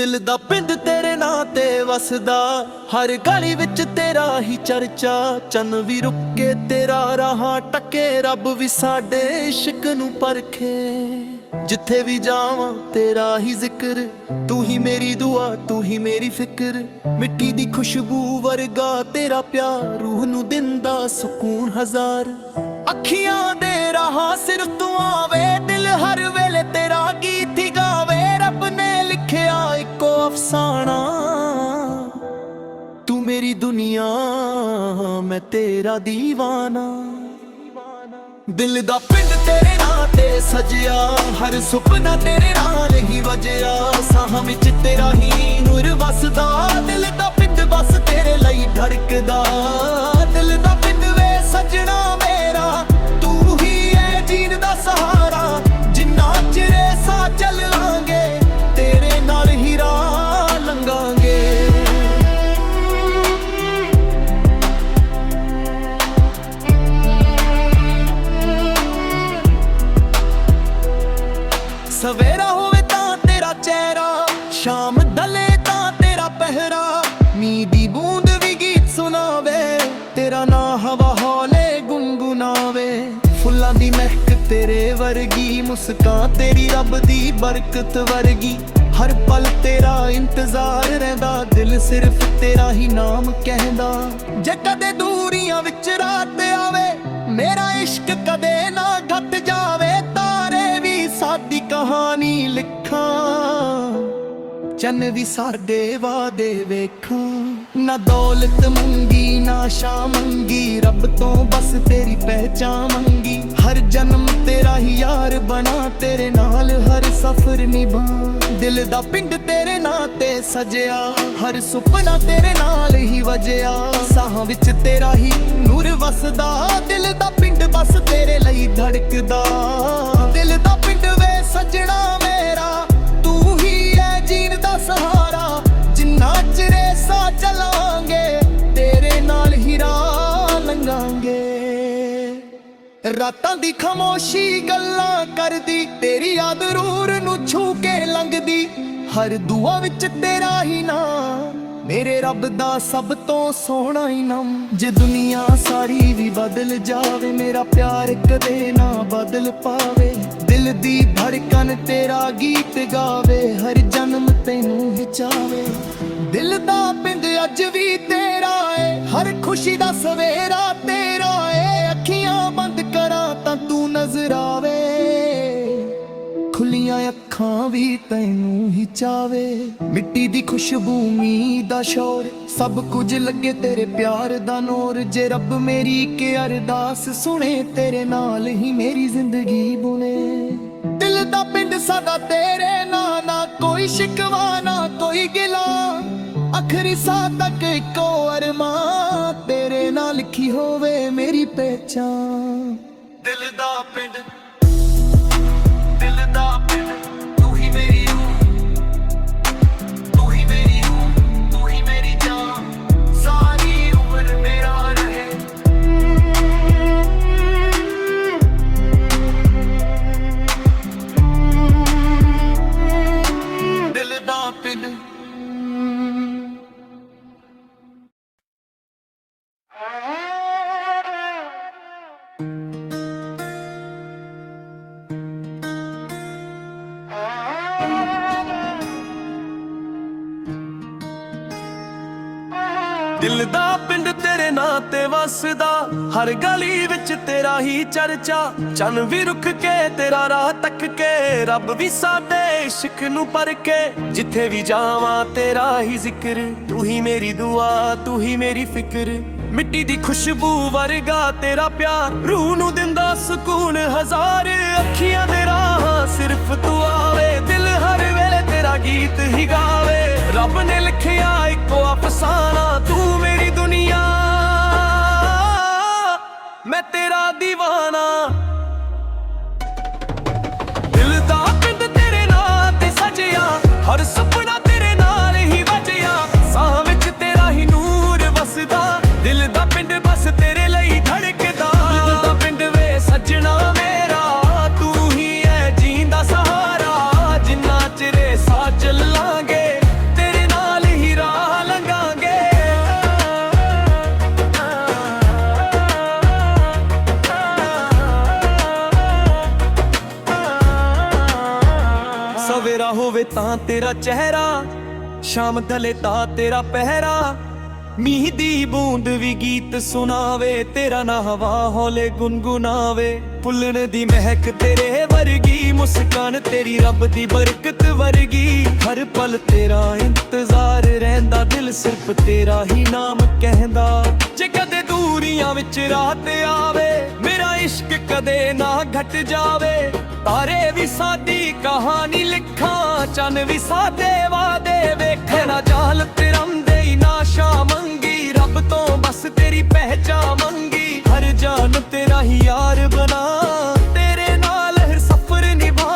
ਦਿਲ ਦਾ ਪਿੰਡ ਤੇਰੇ ਨਾਂ ਤੇ ਵਸਦਾ, ਹਰ ਗਲੀ ਵਿੱਚ ਤੇਰਾ ਹੀ ਚਰਚਾ। ਚੰਨ ਵੀ ਰੁਕੇ ਤੇਰਾ ਰਾਹਾਂ ਟੱਕੇ, ਰੱਬ ਵੀ ਸਾਡੇ ਇਸ਼ਕ ਨੂੰ ਪਰਖੇ। ਜਿੱਥੇ ਵੀ ਜਾਵਾਂ ਤੇਰਾ ਹੀ ਜ਼ਿਕਰ, ਤੂੰ ਹੀ ਮੇਰੀ ਦੁਆ ਤੂੰ ਹੀ ਮੇਰੀ ਫਿਕਰ। ਮਿੱਟੀ ਦੀ ਖੁਸ਼ਬੂ ਵਰਗਾ ਤੇਰਾ ਪਿਆਰ, ਰੂਹ ਨੂੰ ਦਿੰਦਾ ਸਕੂਨ ਹਜ਼ਾਰ। ਅੱਖੀਆਂ ਦੇ ਰਾਹਾਂ ਸਿਰਫ ਤੂੰ ਆਵੇ, ਦਿਲ ਹਰ ਵੇਲੇ ਤੇਰਾ ਗੀਤ ਹੀ ਗਾਵੇ। ਰੱਬ ਨੇ ਲਿਖਿਆ ਇੱਕੋ ਅਫਸਾਨਾ, ਤੂੰ ਮੇਰੀ ਦੁਨੀਆ ਮੈਂ ਤੇਰਾ ਦੀਵਾਨਾ। ਦਿਲ ਦਾ ਪਿੰਡ ਤੇਰੇ ਨਾਂ ਤੇ ਸਜਿਆ, ਹਰ ਸੁਪਨਾ ਤੇਰੇ ਨਾਲ ਹੀ ਵਜਿਆ। ਸਾਹਾਂ ਵਿੱਚ ਤੇਰਾ ਹੀ ਨੂਰ ਵਸਦਾ, ਦਿਲ ਦਾ ਪਿੰਡ ਬਸ ਤੇਰੇ ਲਈ ਧੜਕਦਾ। ਦਿਲ ਦਾ ਪਿੰਡ ਵੇ ਸਜਣਾ ਮੇਰਾ, ਤੂੰ ਹੀ ਹੈ ਜੀਣ ਦਾ ਸਹਾਰਾ। ਜਿੰਨਾ ਚਿਰ ਸਾਹ ਚੱਲਾਂਗੇ ਤੇਰੇ ਨਾਲ ਹੀ ਰਾਹ ਲੰਘਾਂਗੇ। ਸਵੇਰਾ ਹੋਵੇ ਤਾਂ ਤੇਰਾ ਚਿਹਰਾ, ਸ਼ਾਮ ਢਲੇ ਤਾਂ ਤੇਰਾ ਪਹਿਰਾ। ਮੀਂਹ ਦੀ ਬੂੰਦ ਵੀ ਗੀਤ ਸੁਣਾਵੇ, ਤੇਰਾ ਨਾਂ ਹਵਾ ਹੌਲੇ ਗੁੰਗੁਨਾਵੇ। ਫੁੱਲਾਂ ਦੀ ਮਹਿਕ ਤੇਰੇ ਵਰਗੀ, ਮੁਸਕਾਨ ਤੇਰੀ ਰੱਬ ਦੀ ਬਰਕਤ ਵਰਗੀ। ਹਰ ਪਲ ਤੇਰਾ ਇੰਤਜ਼ਾਰ ਰਹਿੰਦਾ, ਦਿਲ ਸਿਰਫ ਤੇਰਾ ਹੀ ਨਾਮ ਕਹਿੰਦਾ। ਜੇ ਕਦੇ ਦੂਰੀਆਂ ਵਿੱਚ ਰਾਤ ਆਵੇ, ਮੇਰਾ ਇਸ਼ਕ ਕਦੇ ਨਾ ਘਟ ਜਾਵੇ। ਤਾਰੇ ਵੀ ਸਾਡੀ ਕਹਾਣੀ ਲਿਖਾਂ, ਚੰਨ ਵੀ ਸਾਡੇ ਵਾਦੇ ਵੇਖਾਂ। ਨਾ ਦੌਲਤ ਮੰਗੀ ਨਾ ਸ਼ਾਨ ਮੰਗੀ, ਰੱਬ ਤੋਂ ਬਸ ਤੇਰੀ ਪਹਿਚਾਨ ਮੰਗੀ। ਹਰ ਜਨਮ ਤੇਰਾ ਹੀ ਯਾਰ ਬਣਾ, ਤੇਰੇ ਨਾਲ ਹਰ ਸਫ਼ਰ ਨਿਭਾ। ਦਿਲ ਦਾ ਪਿੰਡ ਤੇਰੇ ਨਾਂ ਤੇ ਸਜਿਆ, ਹਰ ਸੁਪਨਾ ਤੇਰੇ ਨਾਲ ਹੀ ਵਜਿਆ। ਸਾਹਾਂ ਵਿੱਚ ਤੇਰਾ ਹੀ ਨੂਰ ਵਸਦਾ, ਦਿਲ ਦਾ ਪਿੰਡ ਬਸ ਤੇਰੇ ਲਈ ਧੜਕਦਾ। ਦਿਲ ਦਾ ਪਿੰਡ ਵੇ ਸਜਣਾ ਮੇਰਾ, ਤੂੰ ਹੀ ਹੈ ਜੀਣ ਦਾ ਸਹਾਰਾ। ਜਿੰਨਾ ਚਿਰ ਸਾਹ ਚੱਲਾਂਗੇ ਤੇਰੇ ਨਾਲ ਹੀ ਰਾਹ ਲੰਘਾਂਗੇ। ਰਾਤਾਂ ਦੀ ਖਾਮੋਸ਼ੀ ਗੱਲਾਂ ਕਰਦੀ, ਤੇਰੀ ਯਾਦ ਰੂਹ ਨੂੰ ਛੂ ਕੇ ਲੰਘਦੀ। ਹਰ ਦੁਆ ਵਿੱਚ ਤੇਰਾ ਹੀ ਨਾਂ, ਮੇਰੇ ਰੱਬ ਦਾ ਸਭ ਤੋਂ ਸੋਹਣਾ ਇਨਾਮ। ਜੇ ਦੁਨੀਆ ਸਾਰੀ ਵੀ ਬਦਲ ਜਾਵੇ, ਮੇਰਾ ਪਿਆਰ ਕਦੇ ਨਾ ਬਦਲ ਪਾਵੇ। ਦਿਲ ਦੀ ਧੜਕਨ ਤੇਰਾ ਗੀਤ ਗਾਵੇ, ਹਰ ਜਨਮ ਤੈਨੂੰ ਵਿਚਾਵੇ। ਦਿਲ ਦਾ ਪਿੰਡ ਅੱਜ ਵੀ ਤੇਰਾ ਏ, ਹਰ ਖੁਸ਼ੀ ਦਾ ਸਵੇਰਾ ਤੇਰਾ ਏ। ਅੱਖੀਆਂ ਬੰਦ ਕਰਾਂ ਤਾਂ ਤੂੰ ਨਜ਼ਰ ਆਵੇ, ਖੁੱਲੀਆਂ ਅੱਖਾਂ ਵੀ ਤੈਨੂੰ ਹੀ ਚਾਵੇ। ਮਿੱਟੀ ਦੀ ਖੁਸ਼ਬੂ ਮੀਂਹ ਦਾ ਸ਼ੋਰ, ਸਭ ਕੁਝ ਲੱਗੇ ਤੇਰੇ ਪਿਆਰ ਦਾ ਨੂਰ। ਜੇ ਰੱਬ ਮੇਰੀ ਇੱਕ ਅਰਦਾਸ ਸੁਣੇ, ਤੇਰੇ ਨਾਲ ਹੀ ਮੇਰੀ ਜ਼ਿੰਦਗੀ ਬੁਣੇ। ਦਿਲ ਦਾ ਪਿੰਡ ਸਾਡਾ ਤੇਰੇ ਨਾਂ, ਨਾ ਕੋਈ ਸ਼ਿਕਵਾ ਨਾ ਕੋਈ ਗਿਲਾ। ਆਖਰੀ ਸਾਹ ਤੱਕ ਇੱਕੋ ਅਰਮਾਂ, ਤੇਰੇ ਨਾਲ ਲਿਖੀ ਹੋਵੇ ਮੇਰੀ ਪਹਿਚਾਨ। ਦਿਲ ਦਾ ਪਿੰਡ, ਦਿਲ ਦਾ ਪਿੰਡ, ਤੂੰ ਹੀ ਮੇਰੀ ਰੂਹ, ਤੂੰ ਹੀ ਮੇਰੀ ਰੂਹ, ਤੂੰ ਹੀ ਮੇਰੀ ਜਾਨ। ਸਾਰੀ ਉਮਰ ਮੇਰਾ ਰਹੇ। ਦਿਲ ਦਾ ਪਿੰਡ। ਦਿਲ ਦਾ ਪਿੰਡ ਤੇਰੇ ਨਾਂ ਤੇ ਵਸਦਾ, ਹਰ ਗਲੀ ਵਿੱਚ ਤੇਰਾ ਹੀ ਚਰਚਾ। ਚੰਨ ਵੀ ਰੁਕ ਕੇ ਤੇਰਾ ਰਾਹ ਤੱਕ ਕੇ, ਰੱਬ ਵੀ ਸਾਡੇ ਇਸ਼ਕ ਨੂੰ ਪਰਖੇ। ਜਿੱਥੇ ਵੀ ਜਾਵਾਂ ਤੇਰਾ ਹੀ ਜ਼ਿਕਰ, ਤੂੰ ਹੀ ਮੇਰੀ ਦੁਆ ਤੂੰ ਹੀ ਮੇਰੀ ਫਿਕਰ। ਮਿੱਟੀ ਦੀ ਖੁਸ਼ਬੂ ਵਰਗਾ ਤੇਰਾ ਪਿਆਰ, ਰੂਹ ਨੂੰ ਦਿੰਦਾ ਸਕੂਨ ਹਜ਼ਾਰ। ਅੱਖੀਆਂ ਦੇ ਰਾਹਾਂ ਸਿਰਫ ਤੂੰ ਆਵੇ, ਦਿਲ ਹਰ ਵੇਲੇ ਤੇਰਾ ਗੀਤ ਹੀ ਗਾਵੇ। ਰੱਬ ਨੇ ਲਿਖਿਆ ਇੱਕੋ ਅਫਸਾਨਾ, ਤੂੰ ਮੇਰੀ ਦੁਨੀਆ ਮੈਂ ਤੇਰਾ ਦੀਵਾਨਾ। ਦਿਲ ਦਾ ਪਿੰਡ ਤੇਰੇ ਨਾਂ ਤੇ ਸਜਿਆ, ਹਰ ਸੁਪਨਾ ਤੇਰੇ ਨਾਲ ਹੀ ਵਜਿਆ। ਸਾਹ ਵਿੱਚ ਤੇਰਾ ਹੀ ਨੂਰ ਵਸਦਾ, ਦਿਲ ਦਾ ਪਿੰਡ ਬਸ ਤੇਰੇ ਲਈ ਧੜਕਦਾ। ਦਿਲ ਦਾ ਪਿੰਡ ਵੇ ਸਜਣਾ ਮੇਰਾ, ਤੂੰ ਹੀ ਹੈ ਜੀਣ ਦਾ ਸਹਾਰਾ। ਜਿੰਨਾ ਚਿਰ ਸਾਹ ਚੱਲਾਂਗੇ ਤਾਂ ਤੇਰਾ ਚਿਹਰਾ, ਸ਼ਾਮ ਢਲੇ ਤਾਂ ਤੇਰਾ ਪਹਿਰਾ। ਮੀਂਹ ਦੀ ਬੂੰਦ ਵੀ ਗੀਤ ਸੁਣਾਵੇ, ਤੇਰਾ ਨਾ ਹਵਾ ਹੌਲੇ ਗੁਨਗੁਨਾਵੇ। ਫੁੱਲਣ ਦੀ ਮਹਿਕ ਤੇਰੇ ਵਰਗੀ, ਮੁਸਕਾਨ ਤੇਰੀ ਰੱਬ ਦੀ ਬਰਕਤ ਵਰਗੀ। ਹਰ ਪਲ ਤੇਰਾ ਇੰਤਜ਼ਾਰ ਰਹਿੰਦਾ, ਦਿਲ ਸਿਰਫ ਤੇਰਾ ਹੀ ਨਾਮ ਕਹਿੰਦਾ। ਜੇ ਕਦੇ ਦੂਰੀਆਂ ਵਿੱਚ ਰਾਤ ਆਵੇ, ਮੇਰਾ ਇਸ਼ਕ ਕਦੇ ਨਾ ਘਟ ਜਾਵੇ। ਤਾਰੇ ਵੀ ਸਾਡੀ ਕਹਾਣੀ ਲਿਖਾਂ, ਚੰਨ ਵੀ ਸਾਡੇ ਵਾਦੇ ਵੇਖੇ। ਨਾ ਜਾਲ ਤੇਰੰਦੇ ਹੀ ਨਾ ਸ਼ਾਮ ਮੰਗੀ, ਰੱਬ ਤੋਂ ਬਸ ਤੇਰੀ ਪਹਿਚਾਨ ਮੰਗੀ। ਹਰ ਜਾਨ ਤੇਰਾ ਹੀ ਯਾਰ ਬਣਾ, ਤੇਰੇ ਨਾਲ ਹਰ ਸਫ਼ਰ ਨਿਭਾ।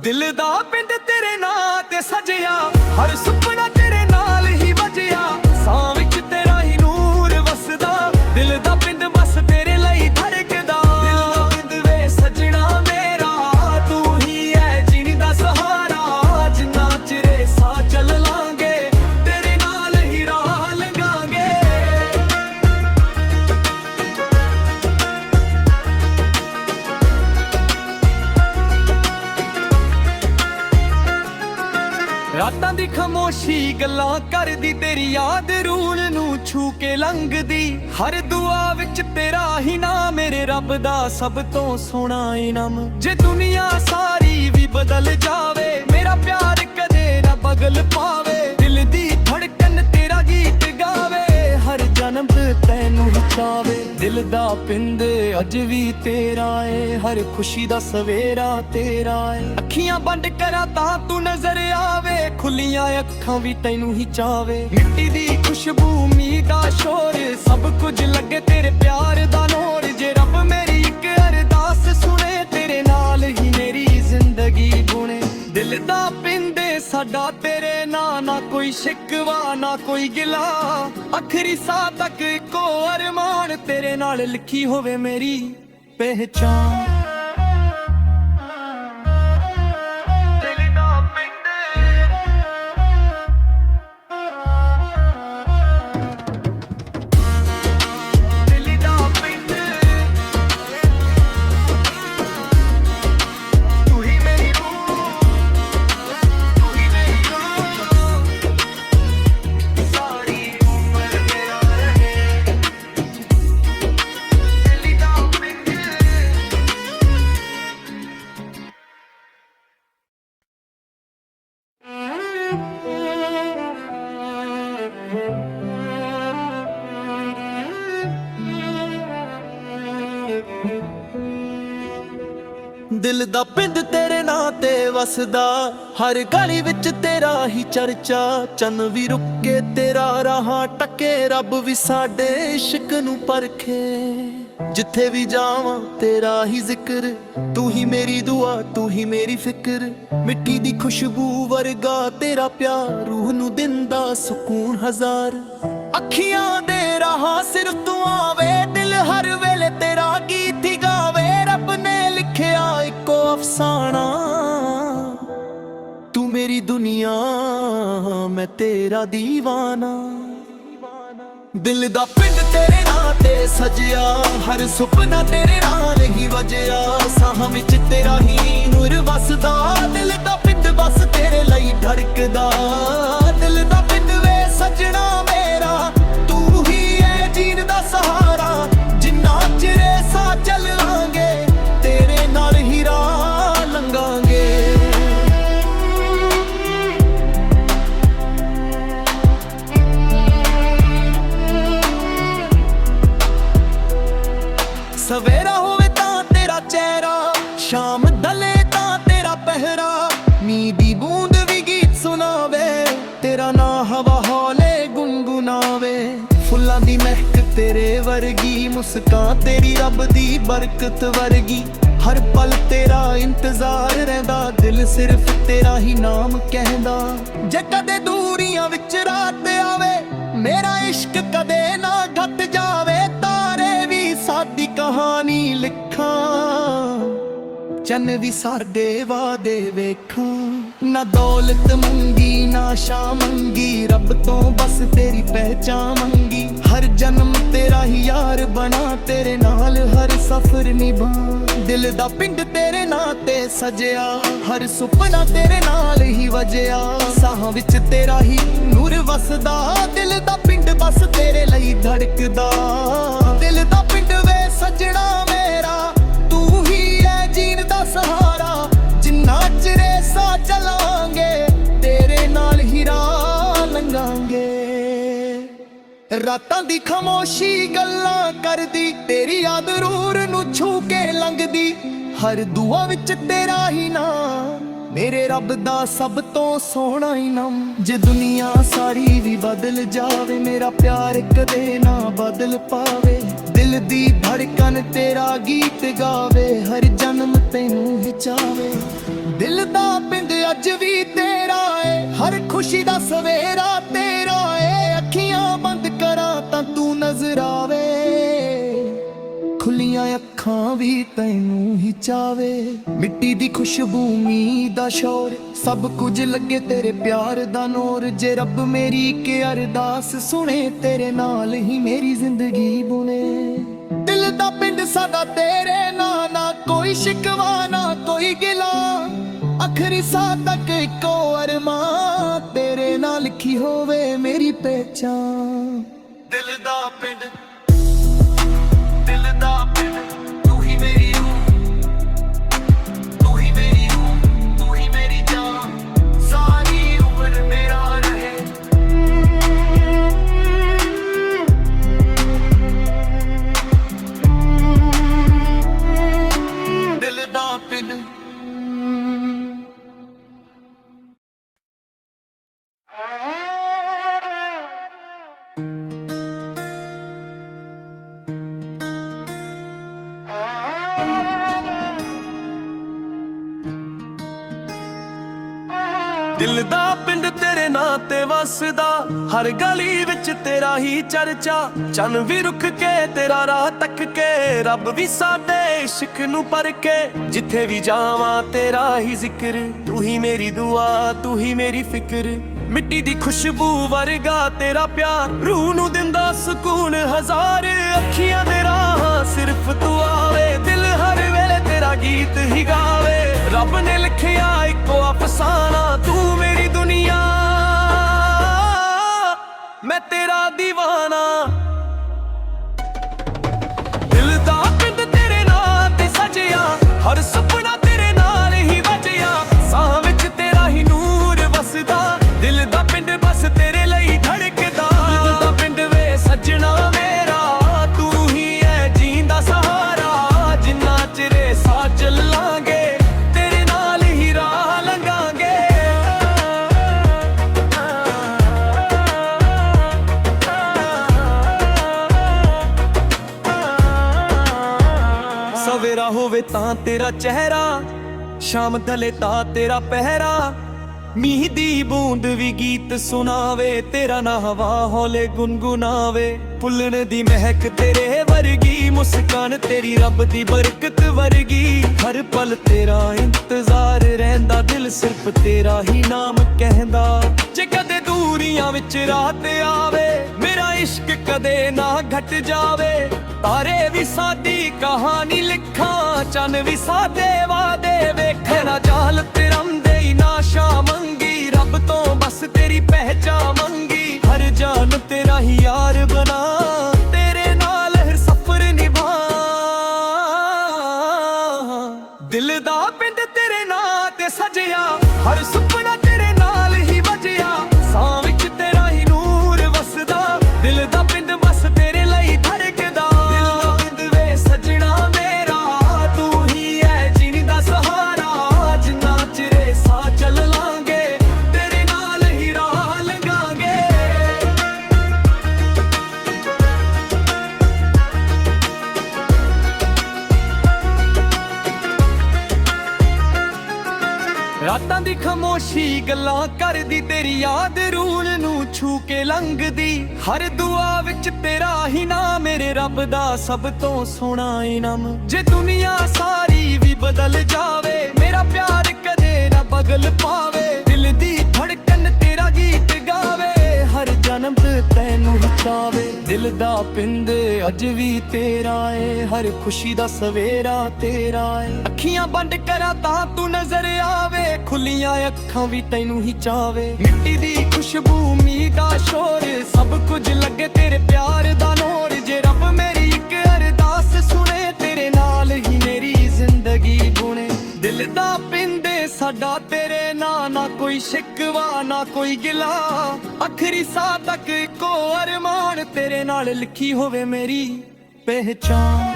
ਦਿਲ ਦਾ ਪਿੰਡ ਤੇਰੇ ਨਾਂ ਤੇ ਸਜਿਆ, ਹਰ ਸੁਪਨਾ ਤੇਰੇ ਨਾਲ ਹੀ ਵਜਿਆ। ਸਾਹ ਵਿੱਚ ਤੇਰਾ ਹੀ ਨੂਰ ਵਸਦਾ, ਦਿਲ ਦਾ ਪਿੰਡ ਬਸ ਤੇਰੇ ਲਈ ਧੜਕਦਾ। ਦਿਲ ਦਾ ਪਿੰਡ ਵੇ ਸਜਣਾ ਮੇਰਾ, ਤੂੰ ਹੀ ਹੈ ਜੀਣ ਦਾ ਸਹਾਰਾ। ਜਿੰਨਾ ਚਿਰ ਸਾਹ ਚੱਲ ਲਾਂਗੇ, ਤੇਰੇ ਨਾਲ ਹੀ ਰਾਹ ਲੰਘਾਂਗੇ। ਰਾਤਾਂ ਦੀ ਖਾਮੋਸ਼ੀ ਗੱਲਾਂ ਕਰਦੀ, ਤੇਰੀ ਯਾਦ ਰੂਲ ਨੂੰ ਛੂ ਕੇ ਲੰਘਦੀ। ਹਰ ਦੁਆ ਵਿੱਚ ਤੇਰਾ ਹੀ ਨਾਮ, ਮੇਰੇ ਰੱਬ ਦਾ ਸਭ ਤੋਂ ਸੋਹਣਾ ਇਨਾਮ। ਜੇ ਦੁਨੀਆ ਸਾਰੀ ਵੀ ਬਦਲ ਜਾਵੇ, ਮੇਰਾ ਪਿਆਰ ਕਦੇ ਨਾ ਬਗਲ ਪਾਵੇ। ਦਿਲ ਦੀ ਧੜਕਨ ਤੇਰਾ ਗੀਤ ਗਾਵੇ, ਹਰ ਜਨਮ ਤੈਨੂੰ ਹੀ ਚਾਵੇ। ਦਿਲ ਦਾ ਪਿੰਡ ਅੱਜ ਵੀ ਤੇਰਾ ਏ, ਹਰ ਖੁਸ਼ੀ ਦਾ ਸਵੇਰਾ ਤੇਰਾ ਏ। ਅੱਖੀਆਂ ਬੰਦ ਕਰਾਂ ਤਾਂ ਤੂੰ ਨਜ਼ਰ ਆਵੇ, ਖੁੱਲੀਆਂ ਅੱਖਾਂ ਵੀ ਤੈਨੂੰ ਹੀ ਚਾਵੇ। ਮਿੱਟੀ ਦੀ ਖੁਸ਼ਬੂ ਮੀਂਹ ਦਾ ਸ਼ੋਰ, ਸਭ ਕੁਝ ਲੱਗੇ ਤੇਰੇ ਪਿਆਰ ਦਾ ਨੂਰ। ਜੇ ਰੱਬ ਮੇਰੀ ਇੱਕ ਅਰਦਾਸ ਸੁਣੇ, ਤੇਰੇ ਨਾਲ ਹੀ ਮੇਰੀ ਜ਼ਿੰਦਗੀ ਬੁਣੇ। ਦਿਲ ਦਾ ਪਿੰਡ ਸਾਡਾ ਤੇਰੇ ਨਾਂ, ਨਾ ਕੋਈ ਸ਼ਿਕਵਾ ਨਾ ਕੋਈ ਗਿਲਾ। ਆਖਰੀ ਸਾਹ ਤੱਕ ਇੱਕੋ ਅਰਮਾਨ, ਤੇਰੇ ਨਾਲ ਲਿਖੀ ਹੋਵੇ ਮੇਰੀ ਪਹਿਚਾਨ। ਦਿਲ ਦਾ ਪਿੰਡ ਤੇਰੇ ਨਾਂ ਤੇ ਵਸਦਾ, ਹਰ ਗਲੀ ਵਿੱਚ ਤੇਰਾ ਹੀ ਚਰਚਾ। ਚੰਨ ਵੀ ਰੁਕੇ ਤੇਰਾ ਰਾਹਾਂ ਟੱਕੇ, ਰੱਬ ਵੀ ਸਾਡੇ ਇਸ਼ਕ ਨੂੰ ਪਰਖੇ। ਜਿੱਥੇ ਵੀ ਜਾਵਾਂ ਤੇਰਾ ਹੀ ਜ਼ਿਕਰ, ਤੂੰ ਹੀ ਮੇਰੀ ਦੁਆ ਤੂੰ ਹੀ ਮੇਰੀ ਫਿਕਰ। ਮਿੱਟੀ ਦੀ ਖੁਸ਼ਬੂ ਵਰਗਾ ਤੇਰਾ ਪਿਆਰ, ਰੂਹ ਨੂੰ ਦਿੰਦਾ ਸਕੂਨ ਹਜ਼ਾਰ। ਅੱਖੀਆਂ ਦੇ ਰਾਹਾਂ ਸਿਰਫ ਤੂੰ ਆਵੇ, ਦਿਲ ਹਰ ਵੇਲੇ ਤੇਰਾ ਗੀਤ ਹੀ ਗਾਵੇ। ਰੱਬ ਨੇ ਲਿਖਿਆ ਇੱਕੋ ਅਫਸਾਨਾ, ਤੂੰ ਮੇਰੀ ਦੁਨੀਆ ਮੈਂ ਤੇਰਾ دیਵਾਨਾ। ਦਿਲ ਦਾ ਪਿੰਡ ਤੇਰੇ ਨਾਂ ਤੇ ਸਜਿਆ, ਹਰ ਸੁਪਨਾ ਤੇਰੇ ਨਾਲ ਹੀ ਵਜਿਆ। ਸਾਹਾਂ ਵਿੱਚ ਤੇਰਾ ਹੀ ਨੂਰ ਵਸਦਾ, ਦਿਲ ਦਾ ਪਿੰਡ ਬਸ ਤੇਰੇ ਲਈ ਧੜਕਦਾ। ਦਿਲ ਦਾ ਪਿੰਡ ਵੇ ਸਜਣਾ ਮੇਰਾ, ਤੂੰ ਹੀ ਹੈ ਜੀਣ ਦਾ ਸਹਾਰਾ। ਜਿੰਨਾ ਚਿਰ ਸਾਹ ਚੱਲ ਲਾਂਗੇ, ਤੇਰੇ ਨਾਲ ਹੀ ਰਾਹ ਲੰਘਾਂਗੇ। ਸਵੇਰਾ ਹੋਵੇ ਤਾਂ ਤੇਰਾ ਚਿਹਰਾ, ਸ਼ਾਮ ਢਲੇ ਤਾਂ ਤੇਰਾ ਪਹਿਰਾ। ਮੀਂਹ ਦੀ ਬੂੰਦ ਵੀ ਗੀਤ ਸੁਣਾਵੇ, ਤੇਰਾ ਨਾਂ ਹਵਾ ਹੌਲੇ ਗੁਨਗੁਨਾਵੇ। ਫੁੱਲਾਂ ਦੀ ਮਹਿਕ ਤੇਰੇ ਵਰਗੀ, ਮੁਸਕਾਨ ਤੇਰੀ ਰੱਬ ਦੀ ਬਰਕਤ ਵਰਗੀ। ਹਰ ਪਲ ਤੇਰਾ ਇੰਤਜ਼ਾਰ ਰਹਿੰਦਾ, ਦਿਲ ਸਿਰਫ ਤੇਰਾ ਹੀ ਨਾਮ ਕਹਿੰਦਾ। ਜੇ ਕਦੇ ਦੂਰੀਆਂ ਵਿੱਚ ਰਾਤ ਆਵੇ, ਮੇਰਾ ਇਸ਼ਕ ਕਦੇ ਨਾ ਘਟ ਜਾਵੇ। ਤਾਰੇ ਵੀ ਸਾਡੀ ਕਹਾਣੀ ਲਿਖਾਂ, ਚੰਨ ਵੀ ਸਾਡੇ ਵਾਦੇ ਵੇਖਾਂ। ਨਾ ਦੌਲਤ ਮੰਗੀ ਨਾ ਸ਼ਾਹ ਮੰਗੀ, ਰੱਬ ਤੋਂ ਬਸ ਤੇਰੀ ਪਹਿਚਾਨ ਮੰਗੀ। ਹਰ ਜਨਮ ਤੇਰਾ ਹੀ ਯਾਰ ਬਣਾ, ਤੇਰੇ ਨਾਲ ਹਰ ਸਫ਼ਰ ਨਿਭਾ। ਦਿਲ ਦਾ ਪਿੰਡ ਤੇਰੇ ਨਾਂ ਤੇ ਸਜਿਆ, ਹਰ ਸੁਪਨਾ ਤੇਰੇ ਨਾਲ ਹੀ ਵਜਿਆ। ਸਾਹਾਂ ਵਿੱਚ ਤੇਰਾ ਹੀ ਨੂਰ ਵਸਦਾ, ਦਿਲ ਦਾ ਪਿੰਡ ਬਸ ਤੇਰੇ ਲਈ ਧੜਕਦਾ। ਦਿਲ ਦਾ ਪਿੰਡ ਵੇ ਸੱਜਣਾ ਮੇਰਾ, ਤੂੰ ਹੀ ਹੈ ਜੀਣ ਦਾ ਸਹਾਰਾ। ਜਿੰਨਾ ਚਿਰ ਸਾਹ ਚਲਾਂਗੇ, ਤੇਰੇ ਨਾਲ ਹੀ ਰਾਹ ਲੰਘਾਂਗੇ। ਰਾਤਾਂ ਦੀ ਖਾਮੋਸ਼ੀ ਗੱਲਾਂ ਕਰਦੀ, ਤੇਰੀ ਯਾਦ ਰੂਰ ਨੂੰ ਛੂ ਕੇ ਲੰਘਦੀ। ਹਰ ਦੁਆ ਵਿੱਚ ਤੇਰਾ ਹੀ ਨਾਮ, ਮੇਰੇ ਰੱਬ ਦਾ ਸਭ ਤੋਂ ਸੋਹਣਾ ਇਨਾਮ। ਜੇ ਦੁਨੀਆ ਸਾਰੀ ਵੀ ਬਦਲ ਜਾਵੇ, ਮੇਰਾ ਪਿਆਰ ਕਦੇ ਨਾ ਬਦਲ ਪਾਵੇ। ਦਿਲ ਦੀ ਧੜਕਨ ਤੇਰਾ ਗੀਤ ਗਾਵੇ, ਹਰ ਜਨਮ ਤੈਨੂੰ ਹੀ ਚਾਵੇ। ਦਿਲ ਦਾ ਪਿੰਡ ਅੱਜ ਵੀ ਤੇਰਾ ਏ, ਹਰ ਖੁਸ਼ੀ ਦਾ ਸਵੇਰਾ ਤੇਰਾ ਏ। ਅੱਖੀਆਂ ਬੰਦ ਕਰਾਂ ਤਾਂ ਤੂੰ ਨਜ਼ਰ ਆਵੇ, ਖੁੱਲੀਆਂ ਅੱਖਾਂ ਵੀ ਤੈਨੂੰ ਹੀ ਚਾਵੇ। ਮਿੱਟੀ ਦੀ ਖੁਸ਼ਬੂ, ਮੀਂਹ ਦਾ ਸ਼ੋਰ, ਸਭ ਕੁਝ ਲੱਗੇ ਤੇਰੇ ਪਿਆਰ ਦਾ ਨੂਰ। ਜੇ ਰੱਬ ਮੇਰੀ ਇੱਕ ਅਰਦਾਸ ਸੁਣੇ, ਤੇਰੇ ਨਾਲ ਹੀ ਮੇਰੀ ਜ਼ਿੰਦਗੀ ਬੁਣੇ। ਦਿਲ ਦਾ ਪਿੰਡ ਸਾਡਾ ਤੇਰੇ ਨਾਂ, ਨਾ ਕੋਈ ਸ਼ਿਕਵਾ ਨਾ ਕੋਈ ਗਿਲਾ। ਆਖਰੀ ਸਾਹ ਤੱਕ ਇੱਕੋ ਅਰਮਾਨ, ਤੇਰੇ ਨਾਲ ਲਿਖੀ ਹੋਵੇ ਮੇਰੀ ਪਹਿਚਾਨ। ਦਿਲ ਦਾ ਪਿੰਡ, ਦਿਲ ਦਾ ਪਿੰਡ, ਤੂੰ ਹੀ ਮੇਰੀ ਰੂਹ, ਤੂੰ ਹੀ ਮੇਰੀ ਰੂਹ, ਤੂੰ ਹੀ ਮੇਰੀ ਜਾਨ। ਸਾਰੀ ਉਮਰ ਮੇਰਾ ਰਹੇ। ਦਿਲ ਦਾ ਪਿੰਡ। ਦਿਲ ਦਾ ਪਿੰਡ ਤੇਰੇ ਨਾਂ ਤੇ ਵਸਦਾ, ਹਰ ਗਲੀ ਵਿੱਚ ਤੇਰਾ ਹੀ ਚਰਚਾ। ਚੰਨ ਵੀ ਰੁਕ ਕੇ ਤੇਰਾ ਰਾਹ ਤੱਕ ਕੇ, ਰੱਬ ਵੀ ਸਾਡੇ ਇਸ਼ਕ ਨੂੰ ਪਰਖੇ। ਜਿੱਥੇ ਵੀ ਜਾਵਾਂ ਤੇਰਾ ਹੀ ਜ਼ਿਕਰ, ਤੂੰ ਹੀ ਮੇਰੀ ਦੁਆ, ਤੂੰ ਹੀ ਮੇਰੀ ਫਿਕਰ। ਮਿੱਟੀ ਦੀ ਖੁਸ਼ਬੂ ਵਰਗਾ ਤੇਰਾ ਪਿਆਰ, ਰੂਹ ਨੂੰ ਦਿੰਦਾ ਸਕੂਨ ਹਜ਼ਾਰ। ਅੱਖੀਆਂ ਦੇ ਰਾਹਾਂ ਸਿਰਫ ਤੂੰ ਆਵੇ, ਦਿਲ ਹਰ ਵੇਲੇ ਤੇਰਾ ਗੀਤ ਹੀ ਗਾਵੇ। ਰੱਬ ਨੇ ਲਿਖਿਆ ਇੱਕੋ ਅਫਸਾਨਾ, ਤੂੰ ਮੇਰੀ ਦੁਨੀਆ, ਮੈਂ ਤੇਰਾ دیਵਾਨਾ। ਦਿਲ ਦਾ ਪਿੰਡ ਤੇਰੇ ਨਾਂ ਤੇ ਸਜਿਆ, ਹਰ ਸੁਪਨਾ ਤੇਰੇ ਨਾਲ ਹੀ ਵਜਿਆ। ਸਾਹ ਵਿੱਚ ਤੇਰਾ ਹੀ ਨੂਰ ਵਸਦਾ, ਦਿਲ ਦਾ ਪਿੰਡ ਬਸ ਤੇਰੇ ਲਈ ਧੜਕਦਾ। ਦਿਲ ਦਾ ਪਿੰਡ ਵੇ ਸੱਜਣਾ ਮੇਰਾ, ਤੂੰ ਹੀ ਹੈ ਜੀਣ ਦਾ ਸਹਾਰਾ। ਜਿੰਨਾ ਚਿਰ ਸਾਹ ਚੱਲਾਂਗੇ, ਤੇਰੇ ਨਾਲ ਹੀ ਰਾਹ ਲੰਘਾਂਗੇ। ਸਵੇਰਾ ਹੋਵੇ ਤਾਂ ਤੇਰਾ ਚਿਹਰਾ, ਸ਼ਾਮ ਢਲੇ ਤਾਂ ਤੇਰਾ ਪਹਿਰਾ। ਮੀਂਹ ਦੀ ਬੂੰਦ ਵੀ ਗੀਤ ਸੁਣਾਵੇ, ਤੇਰਾ ਨਾ ਹਵਾ ਹੌਲੇ ਗੁਨਗੁਨਾਵੇ। ਫੁੱਲਣ ਦੀ ਮਹਿਕ ਤੇਰੇ ਵਰਗੀ, ਮੁਸਕਾਨ ਤੇਰੀ ਰੱਬ ਦੀ ਬਰਕਤ ਵਰਗੀ। ਹਰ ਪਲ ਤੇਰਾ ਇੰਤਜ਼ਾਰ ਰਹਿੰਦਾ, ਦਿਲ ਸਿਰਫ ਤੇਰਾ ਹੀ ਨਾਮ ਕਹਿੰਦਾ। ਜੇ ਕਦੇ ਦੂਰੀਆਂ ਵਿੱਚ ਰਾਤ ਆਵੇ, ਮੇਰਾ ਇਸ਼ਕ ਕਦੇ ਨਾ ਘਟ ਜਾਵੇ। ਤਾਰੇ ਵੀ ਸਾਡੀ ਕਹਾਣੀ ਲਿਖਾਂ, ਚੰਨ ਵੀ ਸਾਡੇ ਵਾਦੇ ਵੇਖੇ। ਨਾ ਜਾਲਤ ਰਮਦੇ ਨਾ ਸ਼ਾਮ ਮੰਗੀ, ਰੱਬ ਤੋਂ ਬਸ ਤੇਰੀ ਪਹਿਚਾਨ ਮੰਗੀ। ਹਰ ਜਾਨ ਤੇਰਾ ਹੀ ਯਾਰ ਬਣਾ, ਤੇਰੇ ਨਾਲ ਹਰ ਸਫ਼ਰ ਨਿਭਾ। ਦਿਲ ਦਾ ਪਿੰਡ ਤੇਰੇ ਨਾਂ ਤੇ ਸਜਿਆ, ਹਰ ਸੁਪਨਾ ਤੇਰੇ ਨਾਲ ਹੀ ਵਜਿਆ। ਸਾਹ ਵਿੱਚ ਤੇਰਾ ਹੀ ਨੂਰ ਵਸਦਾ, ਦਿਲ ਦਾ ਪਿੰਡ ਬਸ ਤੇਰੇ ਲਈ ਧੜਕਦਾ। ਦਿਲ ਦਾ ਪਿੰਡ ਵੇ ਸੱਜਣਾ ਮੇਰਾ, ਤੂੰ ਹੀ ਹੈ ਜੀਣ ਦਾ ਸਹਾਰਾ। ਜਿੰਨਾ ਚਿਰ ਸਾਹ ਚੱਲ ਲਾਂਗੇ, ਤੇਰੇ ਨਾਲ ਹੀ ਰਾਹ ਲੰਘਾਂਗੇ। ਰਾਤਾਂ ਦੀ ਖਾਮੋਸ਼ੀ ਗੱਲਾਂ ਕਰਦੀ, ਤੇਰੀ ਯਾਦ ਰੂਹ ਨੂੰ ਛੂ ਕੇ ਲੰਘਦੀ। ਹਰ ਦੁਆ ਵਿੱਚ ਤੇਰਾ ਹੀ ਨਾਮ, ਮੇਰੇ ਰੱਬ ਦਾ ਸਭ ਤੋਂ ਸੋਹਣਾ ਇਨਾਮ। ਜੇ ਦੁਨੀਆ ਸਾਰੀ ਵੀ ਬਦਲ ਜਾਵੇ, ਮੇਰਾ ਪਿਆਰ ਕਦੇ ਨਾ ਬਦਲ ਪਾਵੇ। ਦਿਲ ਦੀ ਧੜਕਨ ਤੇਰਾ ਗੀਤ ਗਾਵੇ, ਹਰ ਜਨਮ ਤੈਨੂੰ ਮਚਾਵੇ। ਦਿਲ ਦਾ ਪਿੰਡ ਅੱਜ ਵੀ ਤੇਰਾ ਏ, ਹਰ ਖੁਸ਼ੀ ਦਾ ਸਵੇਰਾ ਤੇਰਾ ਏ। ਅੱਖੀਆਂ ਬੰਦ ਕਰਾਂ ਤਾਂ ਤੂੰ ਨਜ਼ਰ ਆਵੇ, ਖੁੱਲੀਆਂ ਅੱਖਾਂ ਵੀ ਤੈਨੂੰ ਹੀ ਚਾਵੇ। ਮਿੱਟੀ ਦੀ ਖੁਸ਼ਬੂ ਮੀਂਹ ਦਾ ਸ਼ੋਰ, ਸਭ ਕੁਝ ਲੱਗੇ ਤੇਰੇ ਪਿਆਰ ਦਾ ਨੋਰ। ਜੇ ਰੱਬ ਮੇਰੀ ਇੱਕ ਅਰਦਾਸ ਸੁਣੇ, ਤੇਰੇ ਨਾਲ ਹੀ ਮੇਰੀ ਜ਼ਿੰਦਗੀ ਬੁਣੇ। ਦਿਲ ਦਾ ਪਿੰਡ ਸਾਡਾ ਤੇਰੇ ਨਾਂ, ਨਾ ਕੋਈ ਸ਼ਿਕਵਾ ਨਾ ਕੋਈ ਗਿਲਾ। ਆਖਰੀ ਸਾਹ ਤੱਕ ਇੱਕੋ ਅਰਮਾਨ, ਤੇਰੇ ਨਾਲ ਲਿਖੀ ਹੋਵੇ ਮੇਰੀ ਪਹਿਚਾਨ।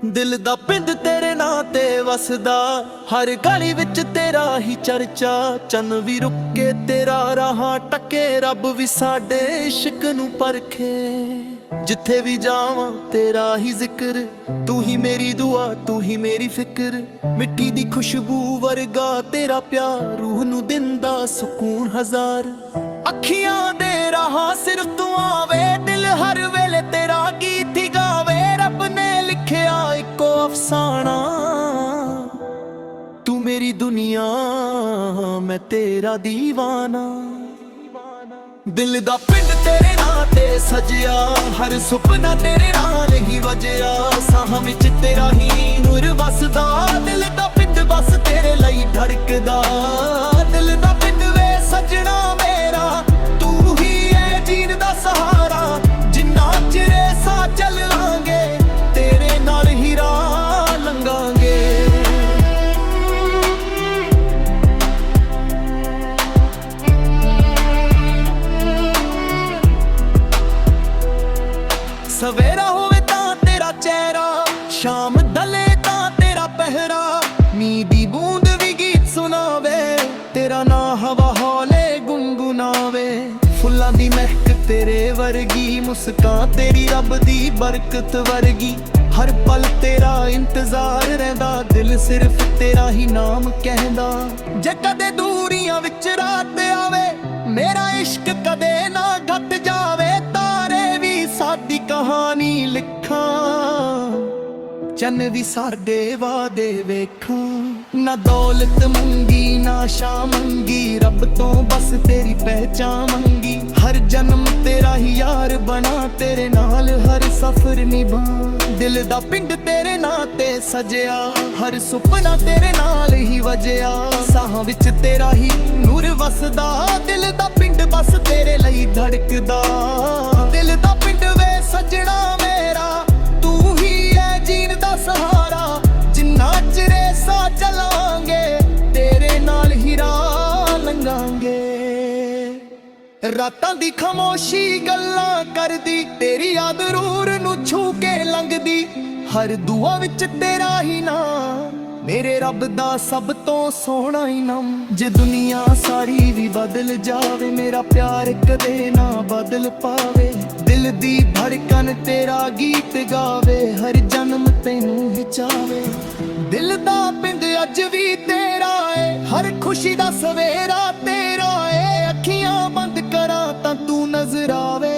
ਦਿਲ ਦਾ ਪਿੰਡ ਤੇਰੇ ਨਾਂ ਤੇ ਵਸਦਾ, ਹਰ ਗਲੀ ਵਿੱਚ ਤੇਰਾ ਹੀ ਚਰਚਾ। ਚੰਨ ਵੀ ਰੁਕੇ ਤੇਰਾ ਰਾਹਾਂ ਟੱਕੇ, ਰੱਬ ਵੀ ਸਾਡੇ ਇਸ਼ਕ ਨੂੰ ਪਰਖੇ। ਜਿੱਥੇ ਵੀ ਜਾਵਾਂ ਤੇਰਾ ਹੀ ਜ਼ਿਕਰ, ਤੂੰ ਹੀ ਮੇਰੀ ਦੁਆ ਤੂੰ ਹੀ ਮੇਰੀ ਫਿਕਰ। ਮਿੱਟੀ ਦੀ ਖੁਸ਼ਬੂ ਵਰਗਾ ਤੇਰਾ ਪਿਆਰ, ਰੂਹ ਨੂੰ ਦਿੰਦਾ ਸਕੂਨ ਹਜ਼ਾਰ। ਅੱਖੀਆਂ ਦੇ ਰਾਹਾਂ ਸਿਰਫ ਤੂੰ ਆਵੇ, ਦਿਲ ਹਰ ਵੇਲੇ ਤੇਰਾ ਗੀਤ ਹੀ ਗਾਵੇ। ਰੱਬ ਨੇ ਲਿਖਿਆ ਇੱਕੋ ਅਫਸਾਨਾ, ਤੂੰ ਮੇਰੀ ਦੁਨੀਆ ਮੈਂ ਤੇਰਾ دیਵਾਨਾ। ਦਿਲ ਦਾ ਪਿੰਡ ਤੇਰੇ ਨਾਂ ਤੇ ਸਜਿਆ, ਹਰ ਸੁਪਨਾ ਤੇਰੇ ਨਾਲ ਹੀ ਵਜਿਆ। ਸਾਹਾਂ ਵਿੱਚ ਤੇਰਾ ਹੀ ਨੂਰ ਵਸਦਾ, ਦਿਲ ਦਾ ਪਿੰਡ ਬਸ ਤੇਰੇ ਲਈ ਧੜਕਦਾ। ਦਿਲ ਦਾ ਪਿੰਡ ਵੇ ਸਜਣਾ ਮੇਰਾ, ਤੂੰ ਹੀ ਹੈ ਜੀਣ ਦਾ ਸਹਾਰਾ। ਜਿੰਨਾ ਚਿਰ ਸਾਹ ਚੱਲਾਂਗੇ, ਤੇਰੇ ਨਾਲ ਹੀ ਰਾਹ ਲੰਘਾਂਗੇ। ਸਵੇਰਾ ਹੋਵੇ ਤਾਂ ਤੇਰਾ ਚਿਹਰਾ, ਸ਼ਾਮ ਢਲੇ ਤਾਂ ਤੇਰਾ ਪਹਿਰਾ। ਮੀਂਹ ਦੀ ਬੂੰਦ ਵੀ ਗੀਤ ਸੁਣਾਵੇ, ਤੇਰਾ ਨਾਂ ਹਵਾ ਹੌਲੇ ਗੁੰਗੁਨਾਵੇ। ਫੁੱਲਾਂ ਦੀ ਮਹਿਕ ਤੇਰੇ ਵਰਗੀ, ਮੁਸਕਾਨ ਤੇਰੀ ਰੱਬ ਦੀ ਬਰਕਤ ਵਰਗੀ। ਹਰ ਪਲ ਤੇਰਾ ਇੰਤਜ਼ਾਰ ਰਹਿੰਦਾ, ਦਿਲ ਸਿਰਫ ਤੇਰਾ ਹੀ ਨਾਮ ਕਹਿੰਦਾ। ਜੇ ਕਦੇ ਦੂਰੀਆਂ ਵਿੱਚ ਰਾਤ ਆਵੇ, ਮੇਰਾ ਇਸ਼ਕ ਕਦੇ ਨਾ ਘਟ ਜਾਵੇ। ਤਾਰੇ ਵੀ ਸਾਡੀ ਕਹਾਣੀ ਲਿਖਾਂ, ਚੰਨ ਵੀ ਸਾਡੇ ਵਾਦੇ ਵੇਖਾਂ। ਨਾ ਦੌਲਤ ਮੰਗੀ ਨਾ ਸ਼ਾਨ ਮੰਗੀ, ਰੱਬ ਤੋਂ ਬਸ ਤੇਰੀ ਪਹਿਚਾਨ ਮੰਗੀ। ਹਰ ਜਨਮ ਤੇਰਾ ਹੀ ਯਾਰ ਬਣਾ, ਤੇਰੇ ਨਾਲ ਹਰ ਸਫ਼ਰ ਨਿਭਾ। ਦਿਲ ਦਾ ਪਿੰਡ ਤੇਰੇ ਨਾਂ ਤੇ ਸਜਿਆ, ਹਰ ਸੁਪਨਾ ਤੇਰੇ ਨਾਲ ਹੀ ਵਜਿਆ। ਸਾਹਾਂ ਵਿੱਚ ਤੇਰਾ ਹੀ ਨੂਰ ਵਸਦਾ, ਦਿਲ ਦਾ ਪਿੰਡ ਬਸ ਤੇਰੇ ਲਈ ਧੜਕਦਾ। ਦਿਲ ਦਾ ਪਿੰਡ ਵੇ ਸਜਣਾ ਮੇਰਾ, ਤੂੰ ਹੀ ਹੈ ਜੀਣ ਦਾ ਸਹਾਰਾ। ਜਿੰਨਾ ਚਿਰ ਸਾਹ ਚਲਾਂਗੇ, ਤੇਰੇ ਨਾਲ ਹੀ ਰਾਹ ਲੰਘਾਂਗੇ। ਰਾਤਾਂ ਦੀ ਖਾਮੋਸ਼ੀ ਗੱਲਾਂ ਕਰਦੀ, ਤੇਰੀ ਯਾਦ ਰੂਰ ਨੂੰ ਛੂ ਕੇ ਲੰਘਦੀ। ਹਰ ਦੁਆ ਵਿੱਚ ਤੇਰਾ ਹੀ ਨਾਂ, ਮੇਰੇ ਰੱਬ ਦਾ ਸਭ ਤੋਂ ਸੋਹਣਾ ਇਨਾਮ। ਜੇ ਦੁਨੀਆ ਸਾਰੀ ਵੀ ਬਦਲ ਜਾਵੇ, ਮੇਰਾ ਪਿਆਰ ਕਦੇ ਨਾ ਬਦਲ ਪਾਵੇ। ਦਿਲ ਦੀ ਧੜਕਨ ਤੇਰਾ ਗੀਤ ਗਾਵੇ, ਹਰ ਜਨਮ ਤੈਨੂੰ ਹੀ ਚਾਵੇ। ਦਿਲ ਦਾ ਪਿੰਡ ਅੱਜ ਵੀ ਤੇਰਾ ਏ, ਹਰ ਖੁਸ਼ੀ ਦਾ ਸਵੇਰਾ ਤੇਰਾ ਏ। ਅੱਖੀਆਂ ਬੰਦ ਕਰਾਂ ਤਾਂ ਤੂੰ ਨਜ਼ਰ ਆਵੇ,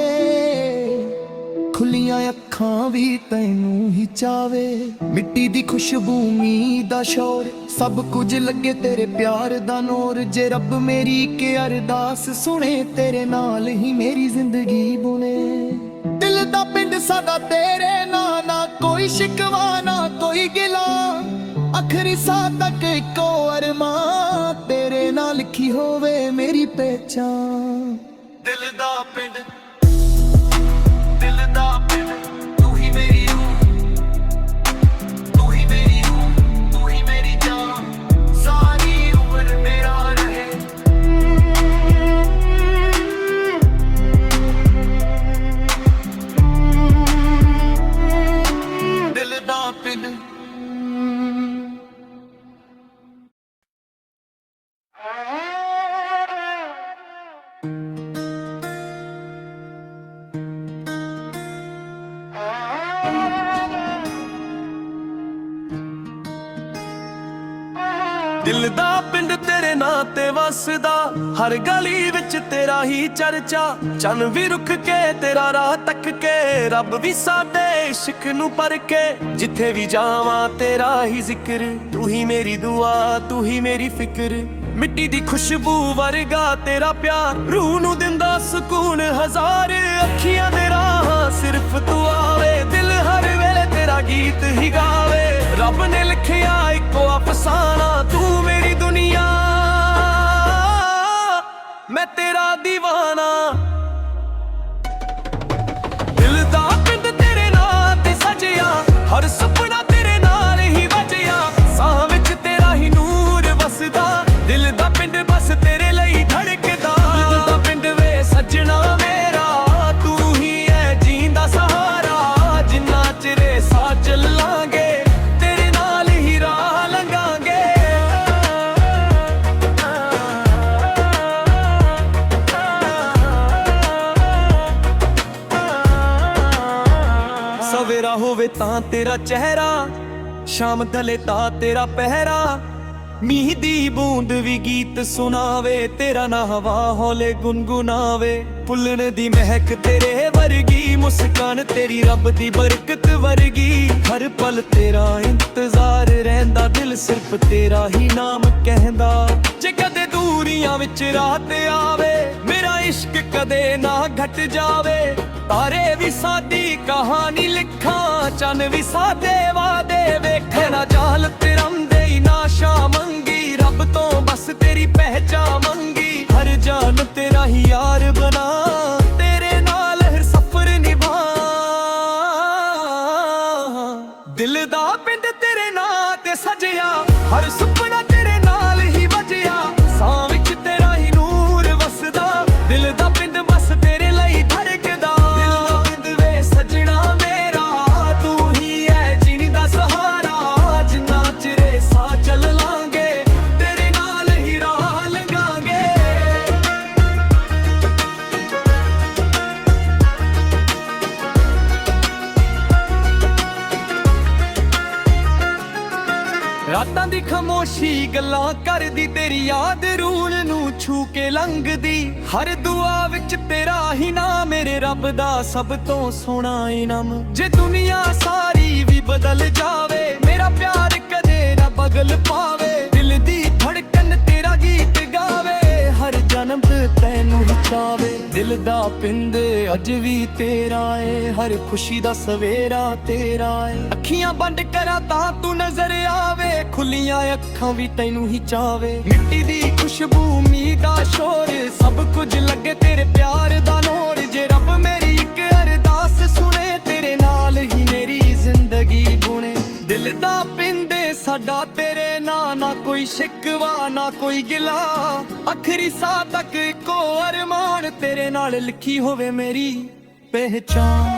ਖੁੱਲੀਆਂ ਅੱਖਾਂ ਵੀ ਤੈਨੂੰ ਹੀ ਚਾਵੇ। ਮਿੱਟੀ ਦੀ ਖੁਸ਼ਬੂ ਮੀਂਹ ਦਾ ਸ਼ੋਰ, ਸਭ ਕੁਝ ਲੱਗੇ ਤੇਰੇ ਪਿਆਰ ਦਾ ਨੋਰ। ਜੇ ਰੱਬ ਮੇਰੀ ਕਿ ਅਰਦਾਸ ਸੁਣੇ, ਤੇਰੇ ਨਾਲ ਹੀ ਮੇਰੀ ਜ਼ਿੰਦਗੀ ਬੁਣੇ। ਦਿਲ ਦਾ ਪਿੰਡ ਸਾਡਾ ਤੇਰੇ ਨਾਂ, ਨਾ ਕੋਈ ਸ਼ਿਕਵਾ ਨਾ ਕੋਈ ਗਿਲਾ। ਆਖਰੀ ਸਾਹ ਤੱਕ ਇੱਕੋ ਅਰਮਾਨ, ਤੇਰੇ ਨਾਲ ਲਿਖੀ ਹੋਵੇ ਮੇਰੀ ਪਹਿਚਾਨ। ਦਿਲ ਦਾ ਪਿੰਡ, ਦਿਲ ਦਾ ਪਿੰਡ, ਤੂੰ ਹੀ ਮੇਰੀ ਰੂਹ, ਤੂੰ ਹੀ ਮੇਰੀ ਰੂਹ, ਤੂੰ ਹੀ ਮੇਰੀ ਜਾਨ। ਸਾਰੀ ਉਮਰ ਮੇਰਾ ਰਹੇ। ਦਿਲ ਦਾ ਪਿੰਡ ਤੇਰੇ ਨਾਂ ਤੇ ਵਸਦਾ, ਹਰ ਗਲੀ ਵਿੱਚ ਤੇਰਾ ਹੀ ਚਰਚਾ। ਚੰਨ ਵੀ ਰੁਕ ਕੇ ਤੇਰਾ ਰਾਹ ਤੱਕ ਕੇ, ਰੱਬ ਵੀ ਸਾਡੇ ਇਸ਼ਕ ਨੂੰ ਪਰਖੇ। ਜਿੱਥੇ ਵੀ ਜਾਵਾਂ ਤੇਰਾ ਹੀ ਜ਼ਿਕਰ, ਤੂੰ ਹੀ ਮੇਰੀ ਦੁਆ, ਤੂੰ ਹੀ ਮੇਰੀ ਫਿਕਰ। ਮਿੱਟੀ ਦੀ ਖੁਸ਼ਬੂ ਵਰਗਾ ਤੇਰਾ ਪਿਆਰ, ਰੂਹ ਨੂੰ ਦਿੰਦਾ ਸਕੂਨ ਹਜ਼ਾਰ। ਅੱਖੀਆਂ ਦੇ ਰਾਹਾਂ ਸਿਰਫ ਤੂੰ ਆਵੇ, ਦਿਲ ਹਰ ਵੇਲੇ ਤੇਰਾ ਗੀਤ ਹੀ ਗਾਵੇ। ਰੱਬ ਨੇ ਲਿਖਿਆ ਇੱਕੋ ਅਫਸਾਨਾ, ਤੂੰ ਮੇਰੀ ਦੁਨੀਆ, ਮੈਂ ਤੇਰਾ ਦੀਵਾਨਾ। ਦਿਲ ਦਾ ਪਿੰਡ ਤੇਰੇ ਨਾਂ ਤੇ ਸਜਿਆ, ਹਰ ਸੁਪਨਾ ਤੇਰੇ ਨਾਲ ਹੀ ਵਜਿਆ। ਸਾਹ ਵਿੱਚ ਤੇਰਾ ਹੀ ਨੂਰ ਵਸਦਾ, ਦਿਲ ਦਾ ਪਿੰਡ ਬਸ ਤੇਰੇ ਲਈ ਧੜਕਦਾ। ਦਿਲ ਦਾ ਪਿੰਡ ਵੇ ਸੱਜਣਾ ਮੇਰਾ, ਤੂੰ ਹੀ ਹੈ ਜੀਂਦਾ ਸਹਾਰਾ। ਜਿੰਨਾ ਚਿਰ ਸਾਹ ਚੱਲਾਂਗੇ ਤੇਰੇ ਨਾਲ ਹੀ ਰਾਹ ਲੰਘਾਂਗੇ। ਸਵੇਰਾ ਹੋਵੇ ਤਾਂ ਤੇਰਾ ਚਿਹਰਾ, ਸ਼ਾਮ ਢਲੇ ਤਾਂ ਤੇਰਾ ਪਹਿਰਾ। ਮੀਂਹ ਦੀ ਬੂੰਦ ਵੀ ਗੀਤ ਸੁਣਾਵੇ, ਤੇਰਾ ਨਾ ਹਵਾ ਹੌਲੇ ਗੁਨਗੁਨਾਵੇ। ਫੁੱਲਣ ਦੀ ਮਹਿਕ ਤੇਰੇ ਵਰਗੀ, ਮੁਸਕਾਨ ਤੇਰੀ ਰੱਬ ਦੀ ਬਰਕਤ ਵਰਗੀ। ਹਰ ਪਲ ਤੇਰਾ ਇੰਤਜ਼ਾਰ ਰਹਿੰਦਾ, ਦਿਲ ਸਿਰਫ ਤੇਰਾ ਹੀ ਨਾਮ ਕਹਿੰਦਾ। ਜੇ ਕਦੇ ਦੂਰੀਆਂ ਵਿੱਚ ਰਾਤ ਆਵੇ, ਮੇਰਾ ਇਸ਼ਕ ਕਦੇ ਨਾ ਘਟ ਜਾਵੇ। ਤਾਰੇ ਵੀ ਸਾਡੀ ਕਹਾਣੀ ਲਿਖਾਂ, ਚੰਨ ਵੀ ਸਾਡੇ ਵਾਦੇ ਵੇਖੇ। ਨਾ ਜਾਲ ਤਿਰੰਦੇ ਹੀ ਨਾ ਸ਼ਾਮ ਮੰਗੀ, ਰੱਬ ਤੋਂ ਬਸ ਤੇਰੀ ਪਹਿਚਾਨ ਮੰਗੀ। ਹਰ ਜਾਨ ਤੇਰਾ ਹੀ ਯਾਰ ਬਣਾ, ਤੇਰੇ ਨਾਲ ਹਰ ਸਫ਼ਰ ਨਿਭਾ। ਦਿਲ ਦਾ ਪਿੰਡ ਤੇਰੇ ਨਾਂ ਤੇ ਸਜਿਆ, ਹਰ ਸੁਪਨਾ ਤੇਰੇ ਨਾਲ ਹੀ ਵਜਿਆ। ਸਾਹ ਵਿੱਚ ਤੇਰਾ ਹੀ ਨੂਰ ਵਸਦਾ, ਦਿਲ ਦਾ ਪਿੰਡ ਬਸ ਤੇਰੇ ਲਈ ਧੜਕਦਾ। ਦਿਲ ਦਾ ਪਿੰਡ ਵੇ ਸੱਜਣਾ ਮੇਰਾ, ਤੂੰ ਹੀ ਹੈ ਜੀਣ ਦਾ ਸਹਾਰਾ। ਜਿੰਨਾ ਚਿਰ ਸਾਹ ਚੱਲ ਲਾਂਗੇ ਤੇਰੇ ਨਾਲ ਹੀ ਰਾਹ ਲੰਘਾਂਗੇ। ਰਾਤਾਂ ਦੀ ਖਾਮੋਸ਼ੀ ਗੱਲਾਂ ਕਰਦੀ, ਤੇਰੀ ਯਾਦ ਰੂਹ ਨੂੰ ਛੂ ਕੇ ਲੰਘਦੀ। ਹਰ ਦੁਆ ਵਿੱਚ ਤੇਰਾ ਹੀ ਨਾਮ, ਮੇਰੇ ਰੱਬ ਦਾ ਸਭ ਤੋਂ ਸੋਹਣਾ ਇਨਾਮ। ਜੇ ਦੁਨੀਆ ਸਾਰੀ ਵੀ ਬਦਲ ਜਾਵੇ, ਮੇਰਾ ਪਿਆਰ ਕਦੇ ਨਾ ਬਦਲ ਪਾਵੇ। ਦਿਲ ਦੀ ਧੜਕਨ ਤੇਰਾ ਗੀਤ ਗਾਵੇ, ਹਰ ਜਨਮ ਤੈਨੂੰ ਹੀ ਚਾਵੇ। ਦਿਲ ਦਾ ਪਿੰਡ ਅੱਜ ਵੀ ਤੇਰਾ ਏ, ਹਰ ਖੁਸ਼ੀ ਦਾ ਸਵੇਰਾ ਤੇਰਾ ਏ। ਅੱਖੀਆਂ ਬੰਦ ਕਰਾਂ ਤਾਂ ਤੂੰ ਨਜ਼ਰ ਆਵੇ, ਖੁੱਲੀਆਂ ਅੱਖਾਂ ਵੀ ਤੈਨੂੰ ਹੀ ਚਾਵੇ। ਮਿੱਟੀ ਦੀ ਖੁਸ਼ਬੂ ਮੀਂਹ ਦਾ ਸ਼ੋਰ, ਸਭ ਕੁਝ ਲੱਗੇ ਤੇਰੇ ਪਿਆਰ ਦਾ ਨੂਰ। ਜੇ ਰੱਬ ਮੇਰੀ ਇੱਕ ਅਰਦਾਸ ਸੁਣੇ, ਤੇਰੇ ਨਾਲ ਹੀ ਮੇਰੀ ਜ਼ਿੰਦਗੀ ਬੁਣੇ। ਦਿਲ ਦਾ ਪਿੰਡ ਸਾਡਾ ਤੇਰੇ ਨਾਂ, ਨਾ ਕੋਈ ਸ਼ਿਕਵਾ ਨਾ ਕੋਈ ਗਿਲਾ। ਆਖਰੀ ਸਾਹ ਤੱਕ ਇੱਕੋ ਅਰਮਾਨ, ਤੇਰੇ ਨਾਲ ਲਿਖੀ ਹੋਵੇ ਮੇਰੀ ਪਹਿਚਾਨ।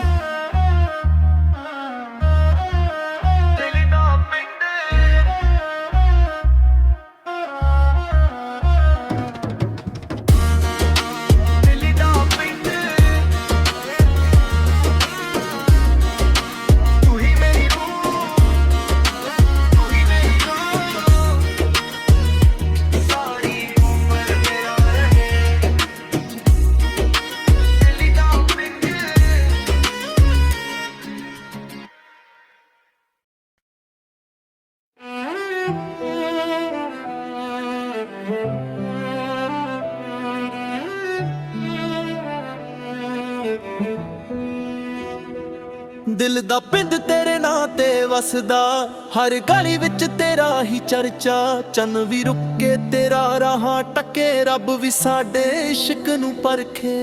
ਦਿਲ ਦਾ ਪਿੰਡ ਤੇਰੇ ਨਾਂ ਤੇ ਵਸਦਾ, ਹਰ ਗਲੀ ਵਿੱਚ ਤੇਰਾ ਹੀ ਚਰਚਾ। ਚੰਨ ਵੀ ਰੁਕ ਕੇ ਤੇਰਾ ਰਾਹ ਟੱਕੇ, ਰੱਬ ਵੀ ਸਾਡੇ ਇਸ਼ਕ ਨੂੰ ਪਰਖੇ।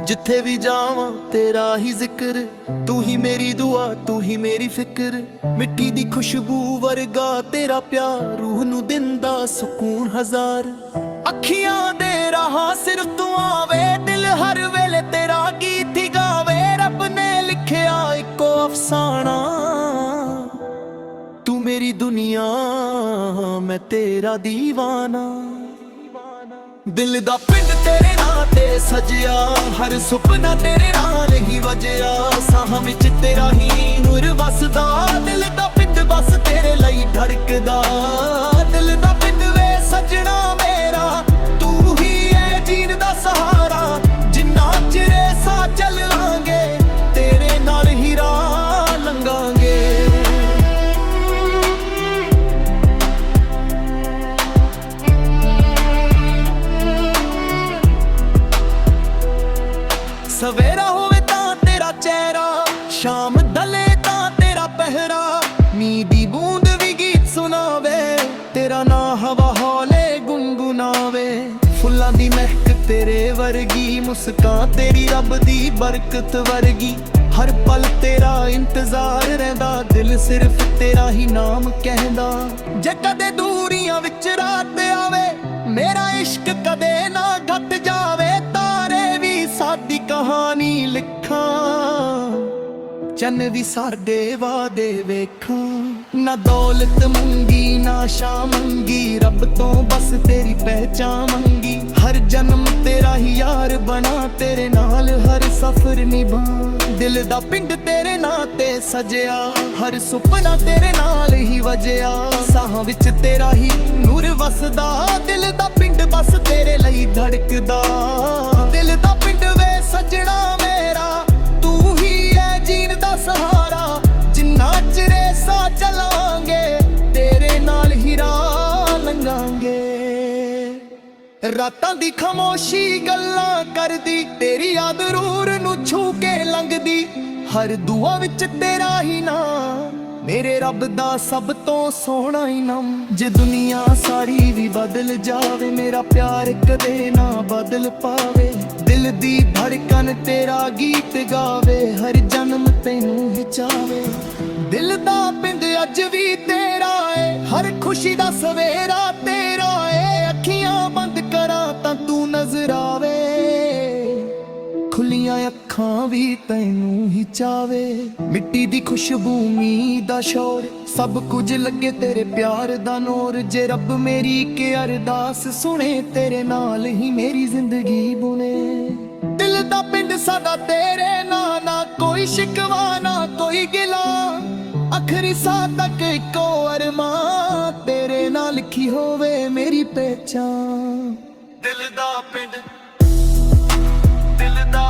ਜਿੱਥੇ ਵੀ ਜਾਵਾਂ ਤੇਰਾ ਹੀ ਜ਼ਿਕਰ, ਤੂੰ ਹੀ ਮੇਰੀ ਦੁਆ, ਤੂੰ ਹੀ ਮੇਰੀ ਫਿਕਰ। ਮਿੱਟੀ ਦੀ ਖੁਸ਼ਬੂ ਵਰਗਾ ਤੇਰਾ ਪਿਆਰ, ਰੂਹ ਨੂੰ ਦਿੰਦਾ ਸਕੂਨ ਹਜ਼ਾਰ। ਅੱਖੀਆਂ ਦੇ ਰਾਹਾਂ ਸਿਰਫ ਤੂੰ ਆਵੇ, ਦਿਲ ਹਰ ਵੇਲੇ ਤੇਰਾ ਗੀਤ ਹੀ ਗਾਵੇ। ਰੱਬ ਨੇ ਲਿਖਿਆ ਇੱਕੋ ਅਫਸਾਨਾ, ਤੂੰ ਮੇਰੀ ਦੁਨੀਆ, ਮੈਂ ਤੇਰਾ ਦੀਵਾਨਾ। ਦਿਲ ਦਾ ਪਿੰਡ ਤੇਰੇ ਨਾਂ ਤੇ ਸਜਿਆ, ਹਰ ਸੁਪਨਾ ਤੇਰੇ ਨਾਲ ਹੀ ਵਜਿਆ। ਸਾਹਾਂ ਵਿੱਚ ਤੇਰਾ ਹੀ ਨੂਰ ਵਸਦਾ, ਦਿਲ ਦਾ ਪਿੰਡ ਪਿੰਡ ਬਸ ਤੇਰੇ ਲਈ ਧੜਕਦਾ। ਦਿਲ ਦਾ ਪਿੰਡ ਵੇ ਸੱਜਣਾ ਮੇਰਾ, ਤੂੰ ਹੀ ਐ ਜੀਣ ਦਾ ਸਹਾਰਾ। ਜਿੰਨਾ ਚਿਰ ਸਾਹ ਚੱਲਾਂਗੇ ਤੇਰੇ ਨਾਲ ਹੀ ਰਾਹ ਲੰਘਾਂਗੇ। ਸਵੇਰਾ ਹੋਵੇ ਤਾਂ ਤੇਰਾ ਚਿਹਰਾ, ਸ਼ਾਮ ਢਲੇ ਤਾਂ ਤੇਰਾ ਪਹਿਰਾ। ਮੀਂਹ ਦੀ ਬੂੰਦ ਵੀ ਗੀਤ ਸੁਣਾਵੇ, ਤੇਰਾ ਨਾਂ ਹਵਾ ਹੌਲੇ ਗੁੰਗੁਨਾਵੇ। ਫੁੱਲਾਂ ਦੀ ਮਹਿਕ ਤੇਰੇ ਵਰਗੀ, ਮੁਸਕਾਨ ਤੇਰੀ ਰੱਬ ਦੀ ਬਰਕਤ ਵਰਗੀ। ਹਰ ਪਲ ਤੇਰਾ ਇੰਤਜ਼ਾਰ ਰਹਿੰਦਾ, ਦਿਲ ਸਿਰਫ ਤੇਰਾ ਹੀ ਨਾਮ ਕਹਿੰਦਾ। ਜੇ ਕਦੇ ਦੂਰੀਆਂ ਵਿੱਚ ਰਾਤ ਆਵੇ, ਮੇਰਾ ਇਸ਼ਕ ਕਦੇ ਨਾ ਘਟ ਜਾਵੇ। ਤਾਰੇ ਵੀ ਸਾਡੀ ਕਹਾਣੀ ਲਿਖਾਂ, ਚੰਨ ਵੀ ਸਾਡੇ ਵਾਦੇ ਵੇਖਾਂ। ਨਾ ਦੌਲਤ ਮੰਗੀ ਨਾ ਸ਼ਾਨ ਮੰਗੀ, ਰੱਬ ਤੋਂ ਬਸ ਤੇਰੀ ਪਹਿਚਾਨ ਮੰਗੀ। ਹਰ ਜਨਮ ਤੇਰਾ ਹੀ ਯਾਰ ਬਣਾ, ਤੇਰੇ ਨਾਲ ਹਰ ਸਫ਼ਰ ਨਿਭਾ। ਦਿਲ ਦਾ ਪਿੰਡ ਤੇਰੇ ਨਾਂ ਤੇ ਸਜਿਆ, ਹਰ ਸੁਪਨਾ ਤੇਰੇ ਨਾਲ ਹੀ ਵਜਿਆ। ਸਾਹਾਂ ਵਿੱਚ ਤੇਰਾ ਹੀ ਨੂਰ ਵਸਦਾ, ਦਿਲ ਦਾ ਪਿੰਡ ਬਸ ਤੇਰੇ ਲਈ ਧੜਕਦਾ। ਦਿਲ ਦਾ ਪਿੰਡ ਵੇ ਸੱਜਣਾ ਮੇਰਾ, ਤੂੰ ਹੀ ਐ ਜੀਣ ਦਾ ਸਹਾਰਾ। ਜਿੰਨਾ ਚਿਰ ਸਾਹ ਚੱਲਾਂਗੇ ਤੇਰੇ ਨਾਲ ਹੀ ਰਾਹ ਲੰਘਾਂਗੇ। ਰਾਤਾਂ ਦੀ ਖਾਮੋਸ਼ੀ ਗੱਲਾਂ ਕਰਦੀ, ਤੇਰੀ ਯਾਦ ਰੂਰ ਨੂੰ ਛੂ ਕੇ ਲੰਘਦੀ। ਹਰ ਦੁਆ ਵਿੱਚ ਤੇਰਾ ਹੀ ਨਾਂ, ਮੇਰੇ ਰੱਬ ਦਾ ਸਭ ਤੋਂ ਸੋਹਣਾ ਇਨਾਮ। ਜੇ ਦੁਨੀਆ ਸਾਰੀ ਵੀ ਬਦਲ ਜਾਵੇ, ਮੇਰਾ ਪਿਆਰ ਕਦੇ ਨਾ ਬਦਲ ਪਾਵੇ। ਦਿਲ ਦੀ ਧੜਕਨ ਤੇਰਾ ਗੀਤ ਗਾਵੇ, ਹਰ ਜਨਮ ਤੈਨੂੰ ਹੀ ਚਾਵੇ। ਦਿਲ ਦਾ ਪਿੰਡ ਅੱਜ ਵੀ ਤੇਰਾ ਏ, ਹਰ ਖੁਸ਼ੀ ਦਾ ਸਵੇਰਾ ਤੇਰਾ ਏ। ਅੱਖੀਆਂ ਬੰਦ ਕਰਾਂ ਤਾਂ ਤੂੰ ਨਜ਼ਰ ਆਵੇ, ਖੁੱਲੀਆਂ ਅੱਖਾਂ ਵੀ ਤੈਨੂੰ ਹੀ ਚਾਵੇ। ਮਿੱਟੀ ਦੀ ਖੁਸ਼ਬੂ ਮੀਂਹ ਦਾ ਸ਼ੋਰ, ਸਭ ਕੁਝ ਲੱਗੇ ਤੇਰੇ ਪਿਆਰ ਦਾ ਨੂਰ। ਜੇ ਰੱਬ ਮੇਰੀ ਇੱਕ ਅਰਦਾਸ ਸੁਣੇ, ਤੇਰੇ ਨਾਲ ਹੀ ਮੇਰੀ ਜ਼ਿੰਦਗੀ ਬੁਣੇ। ਦਿਲ ਦਾ ਪਿੰਡ ਸਾਡਾ ਤੇਰੇ ਨਾਂ, ਨਾ ਕੋਈ ਸ਼ਿਕਵਾ ਨਾ ਕੋਈ ਗਿਲਾ। ਆਖਰੀ ਸਾਹ ਤੱਕ ਇੱਕੋ ਅਰਮਾਂ, ਤੇਰੇ ਨਾਲ ਲਿਖੀ ਹੋਵੇ ਮੇਰੀ ਪਹਿਚਾਨ। ਦਿਲ ਦਾ ਪਿੰਡ, ਦਿਲ ਦਾ